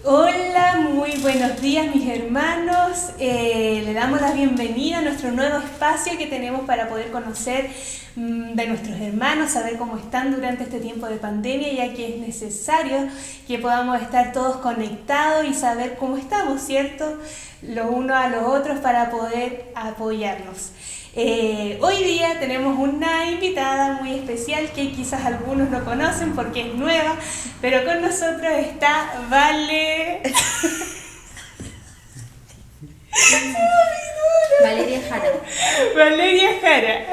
Hola, muy buenos días mis hermanos. Le damos la bienvenida a nuestro nuevo espacio que tenemos para poder conocer de nuestros hermanos, saber cómo están durante este tiempo de pandemia, ya que es necesario que podamos estar todos conectados y saber cómo estamos, ¿cierto? Los unos a los otros para poder apoyarnos. Hoy día tenemos una invitada muy especial que quizás algunos no conocen porque es nueva, pero con nosotros está Valeria Jara. Valeria Jara.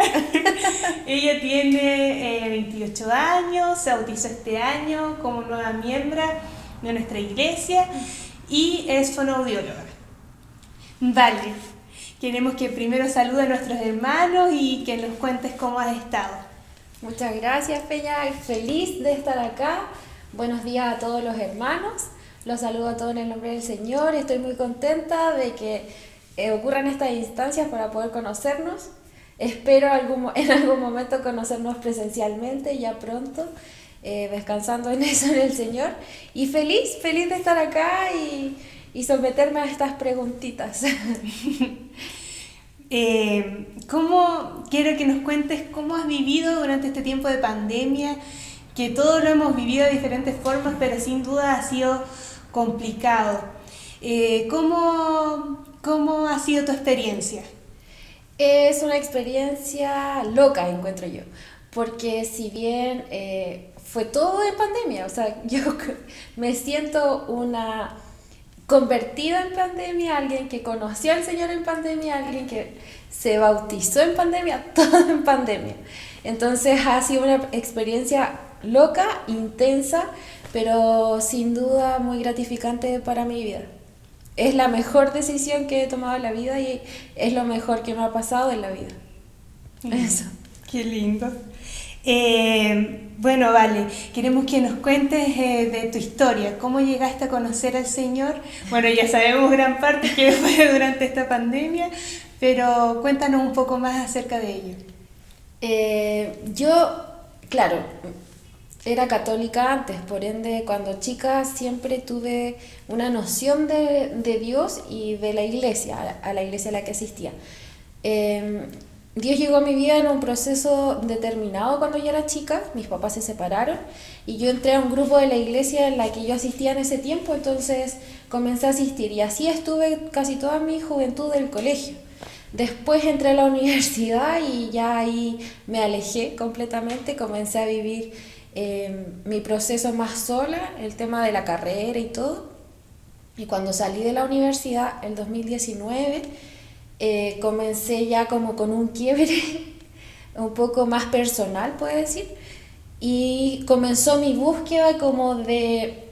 Ella tiene 28 años, se bautizó este año como nueva miembro de nuestra iglesia y es fonoaudióloga. Vale, queremos que primero salude a nuestros hermanos y que nos cuentes cómo has estado. Muchas gracias, Peña. Feliz de estar acá. Buenos días a todos los hermanos. Los saludo a todos en el nombre del Señor. Estoy muy contenta de que ocurran estas instancias para poder conocernos. Espero en algún momento conocernos presencialmente, ya pronto, descansando en eso en el Señor. Y feliz de estar acá y someterme a estas preguntitas. Quiero que nos cuentes cómo has vivido durante este tiempo de pandemia, que todos lo hemos vivido de diferentes formas, pero sin duda ha sido complicado. ¿Cómo ha sido tu experiencia? Es una experiencia loca, encuentro yo, porque si bien fue todo en pandemia, o sea, yo me siento una convertida en pandemia, alguien que conoció al Señor en pandemia, alguien que se bautizó en pandemia, todo en pandemia. Entonces ha sido una experiencia loca, intensa, pero sin duda muy gratificante para mi vida. Es la mejor decisión que he tomado en la vida y es lo mejor que me ha pasado en la vida. Eso. Qué lindo. Bueno, Vale, queremos que nos cuentes de tu historia, cómo llegaste a conocer al Señor. Bueno, ya sabemos gran parte que fue durante esta pandemia, pero cuéntanos un poco más acerca de ello. Yo, claro, era católica antes, por ende, cuando chica siempre tuve una noción de Dios y de la iglesia, a la iglesia a la que asistía. Dios llegó a mi vida en un proceso determinado cuando yo era chica, mis papás se separaron y yo entré a un grupo de la iglesia en la que yo asistía en ese tiempo, entonces comencé a asistir y así estuve casi toda mi juventud del colegio. Después entré a la universidad y ya ahí me alejé completamente, comencé a vivir mi proceso más sola, el tema de la carrera y todo. Y cuando salí de la universidad, el 2019, comencé ya como con un quiebre un poco más personal, puedo decir, y comenzó mi búsqueda como de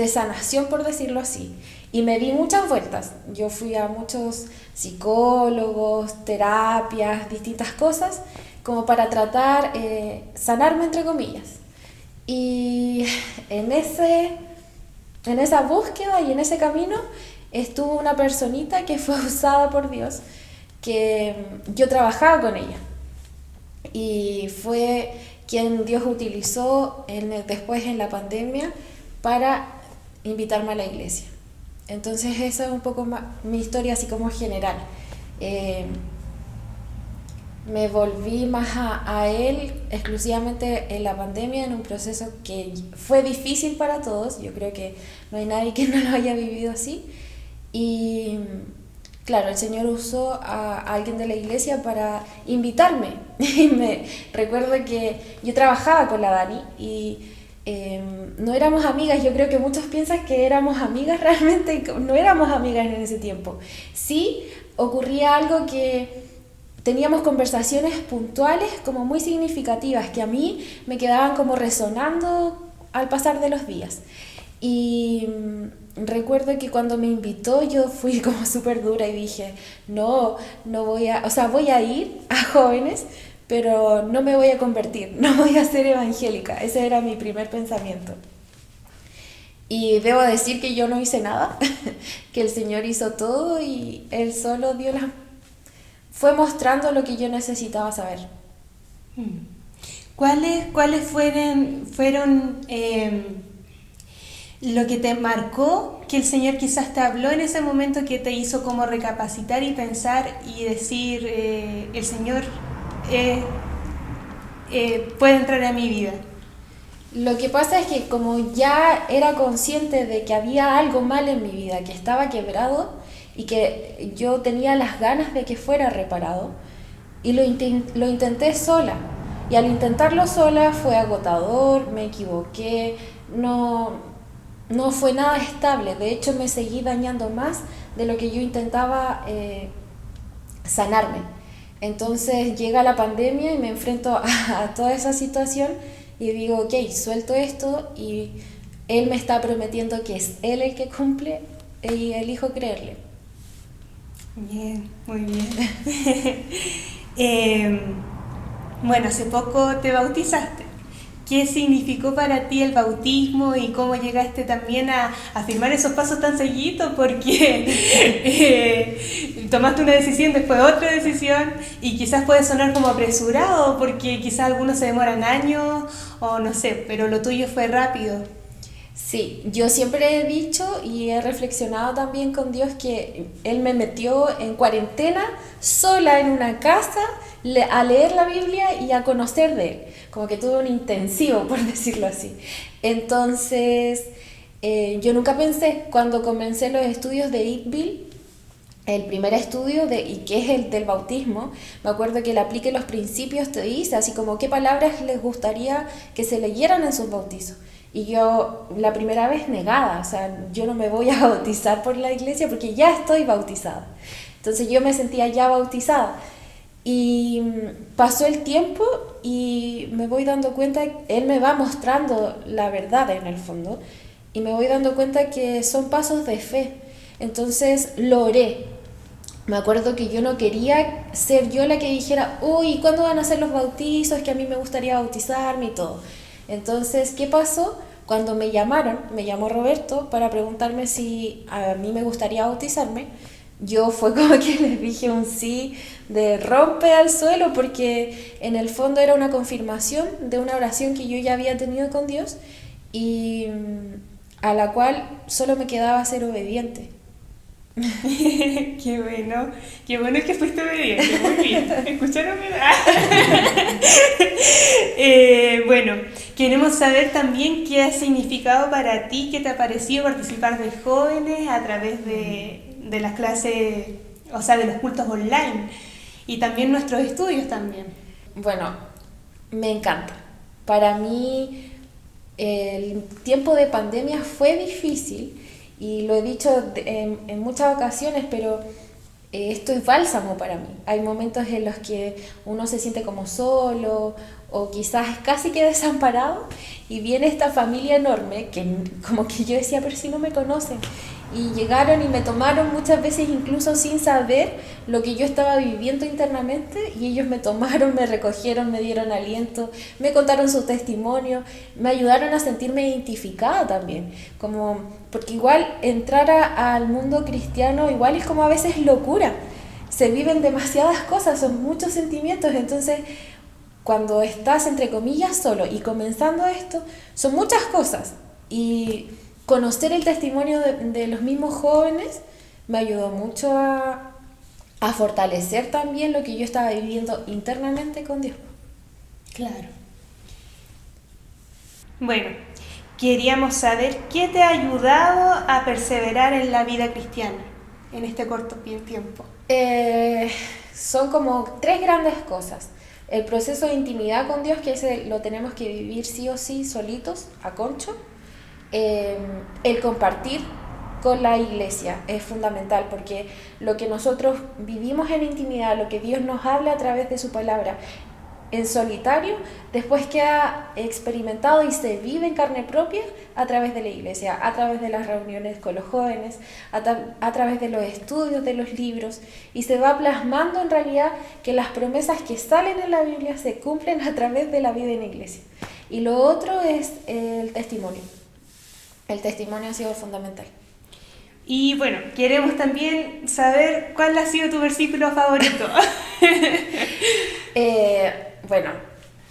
sanación, por decirlo así. Y me di muchas vueltas. Yo fui a muchos psicólogos, terapias, distintas cosas, como para tratar sanarme, entre comillas. Y en esa búsqueda y en ese camino estuvo una personita que fue usada por Dios, que yo trabajaba con ella. Y fue quien Dios utilizó después en la pandemia para invitarme a la iglesia. Entonces esa es un poco más mi historia así como general. Me volví más a él exclusivamente en la pandemia, en un proceso que fue difícil para todos. Yo creo que no hay nadie que no lo haya vivido así. Y claro, el Señor usó a alguien de la iglesia para invitarme. Y me recuerdo que yo trabajaba con la Dani y no éramos amigas. Yo creo que muchos piensan que éramos amigas, realmente no éramos amigas en ese tiempo. Sí, ocurría algo que teníamos conversaciones puntuales como muy significativas que a mí me quedaban como resonando al pasar de los días. Y recuerdo que cuando me invitó yo fui como súper dura y dije, no voy a, o sea, voy a ir a jóvenes, pero no me voy a convertir, no voy a ser evangélica. Ese era mi primer pensamiento. Y debo decir que yo no hice nada, que el Señor hizo todo y Él solo fue mostrando lo que yo necesitaba saber. ¿Cuáles fueron Lo que te marcó, que el Señor quizás te habló en ese momento, que te hizo como recapacitar y pensar y decir, el Señor puede entrar a mi vida. Lo que pasa es que como ya era consciente de que había algo mal en mi vida, que estaba quebrado y que yo tenía las ganas de que fuera reparado, y lo intenté sola. Y al intentarlo sola fue agotador, me equivoqué, no fue nada estable. De hecho, me seguí dañando más de lo que yo intentaba sanarme. Entonces llega la pandemia y me enfrento a toda esa situación y digo, ok, suelto esto y Él me está prometiendo que es Él el que cumple y elijo creerle. Bien, muy bien. Bueno, hace poco te bautizaste. ¿Qué significó para ti el bautismo y cómo llegaste también a firmar esos pasos tan seguidos? Porque tomaste una decisión, después otra decisión, y quizás puede sonar como apresurado, porque quizás algunos se demoran años o no sé, pero lo tuyo fue rápido. Sí, yo siempre he dicho y he reflexionado también con Dios que Él me metió en cuarentena sola en una casa a leer la Biblia y a conocer de Él. Como que tuve un intensivo, por decirlo así. Entonces, yo nunca pensé, cuando comencé los estudios de ITBIL, el primer estudio y que es el del bautismo, me acuerdo que le aplique los principios, te dice así como qué palabras les gustaría que se leyeran en sus bautizos. Y yo la primera vez negada, o sea, yo no me voy a bautizar por la iglesia porque ya estoy bautizada. Entonces yo me sentía ya bautizada. Y pasó el tiempo y me voy dando cuenta, Él me va mostrando la verdad en el fondo, y me voy dando cuenta que son pasos de fe. Entonces lo oré. Me acuerdo que yo no quería ser yo la que dijera, uy, ¿cuándo van a ser los bautizos? Que a mí me gustaría bautizarme y todo. Entonces, ¿qué pasó? Cuando me llamó Roberto para preguntarme si a mí me gustaría bautizarme, yo fue como que les dije un sí de rompe al suelo, porque en el fondo era una confirmación de una oración que yo ya había tenido con Dios y a la cual solo me quedaba ser obediente. Qué bueno que fuiste obediente, muy bien. ¿Escucharon? Bueno, queremos saber también qué ha significado para ti, qué te ha parecido participar de jóvenes a través de las clases, o sea, de los cultos online y también nuestros estudios también. Bueno, me encanta. Para mí el tiempo de pandemia fue difícil y lo he dicho en muchas ocasiones, pero esto es bálsamo para mí. Hay momentos en los que uno se siente como solo o quizás casi que desamparado y viene esta familia enorme que como que yo decía, pero si no me conocen. Y llegaron y me tomaron muchas veces incluso sin saber lo que yo estaba viviendo internamente, y ellos me tomaron, me recogieron, me dieron aliento, me contaron su testimonio, me ayudaron a sentirme identificada también, como, porque igual entrar al mundo cristiano igual es como a veces locura, se viven demasiadas cosas, son muchos sentimientos, entonces cuando estás entre comillas solo y comenzando esto, son muchas cosas, y conocer el testimonio de los mismos jóvenes me ayudó mucho a fortalecer también lo que yo estaba viviendo internamente con Dios. Claro. Bueno, queríamos saber qué te ha ayudado a perseverar en la vida cristiana en este corto tiempo. Son como tres grandes cosas. El proceso de intimidad con Dios, que ese lo tenemos que vivir sí o sí solitos, a concho. El compartir con la iglesia es fundamental, porque lo que nosotros vivimos en intimidad, lo que Dios nos habla a través de su palabra en solitario, después queda experimentado y se vive en carne propia a través de la iglesia, a través de las reuniones con los jóvenes, a través de los estudios, de los libros, y se va plasmando en realidad que las promesas que salen en la Biblia se cumplen a través de la vida en la iglesia. Y lo otro es el testimonio. El testimonio ha sido fundamental. Y bueno, queremos también saber cuál ha sido tu versículo favorito. Bueno,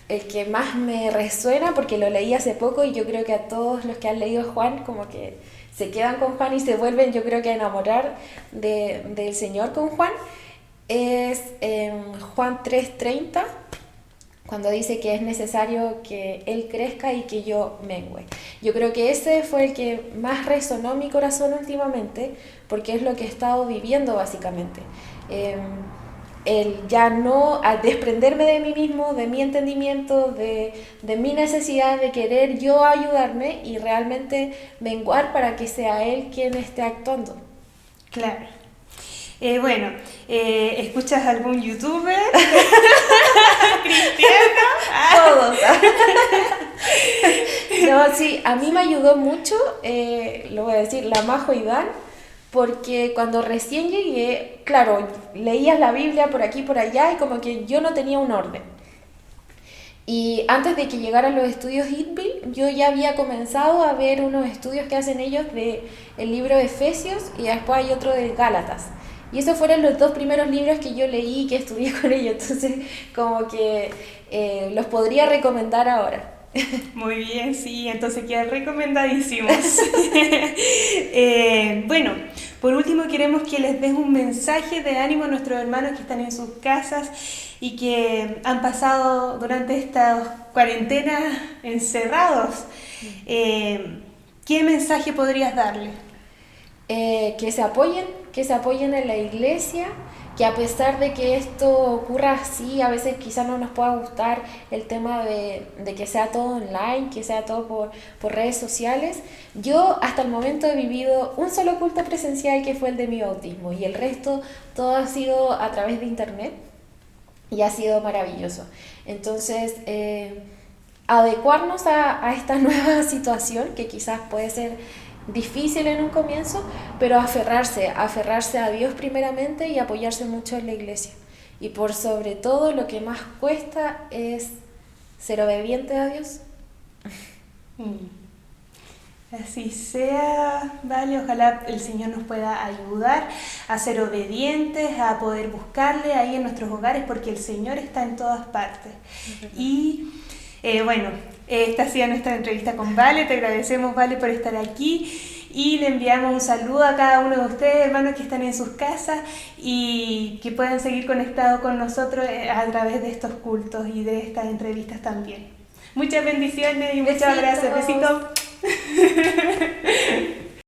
el que más me resuena, porque lo leí hace poco y yo creo que a todos los que han leído Juan como que se quedan con Juan y se vuelven, yo creo que a enamorar del Señor con Juan, es Juan 3:30, cuando dice que es necesario que Él crezca y que yo mengüe. Yo creo que ese fue el que más resonó en mi corazón últimamente, porque es lo que he estado viviendo básicamente. El ya no, al desprenderme de mí mismo, de mi entendimiento, de mi necesidad de querer yo ayudarme y realmente menguar para que sea Él quien esté actuando. Claro. Bueno, ¿escuchas algún youtuber cristiano? Todos. No, sí, a mí me ayudó mucho, lo voy a decir, la Majo Iván, porque cuando recién llegué, claro, leías la Biblia por aquí y por allá y como que yo no tenía un orden. Y antes de que llegaran los estudios Hitville, yo ya había comenzado a ver unos estudios que hacen ellos del libro de Efesios y después hay otro de Gálatas. Y esos fueron los 2 primeros libros que yo leí y que estudié con ellos, entonces como que los podría recomendar ahora. Muy bien, sí, entonces quedan recomendadísimos. Bueno, por último queremos que les des un mensaje de ánimo a nuestros hermanos que están en sus casas y que han pasado durante esta cuarentena encerrados. ¿Qué mensaje podrías darle? Que se apoyen en la iglesia, que a pesar de que esto ocurra así, a veces quizás no nos pueda gustar el tema de que sea todo online, que sea todo por redes sociales. Yo hasta el momento he vivido un solo culto presencial que fue el de mi bautismo y el resto todo ha sido a través de internet y ha sido maravilloso. Entonces, adecuarnos a esta nueva situación que quizás puede ser difícil en un comienzo, pero aferrarse a Dios primeramente y apoyarse mucho en la iglesia. Y por sobre todo lo que más cuesta es ser obediente a Dios. Así sea, vale, ojalá el Señor nos pueda ayudar a ser obedientes, a poder buscarle ahí en nuestros hogares, porque el Señor está en todas partes. Y bueno, esta ha sido nuestra entrevista con Vale. Te agradecemos, Vale, por estar aquí y le enviamos un saludo a cada uno de ustedes, hermanos que están en sus casas y que puedan seguir conectados con nosotros a través de estos cultos y de estas entrevistas también. Muchas bendiciones y muchas gracias. Besitos.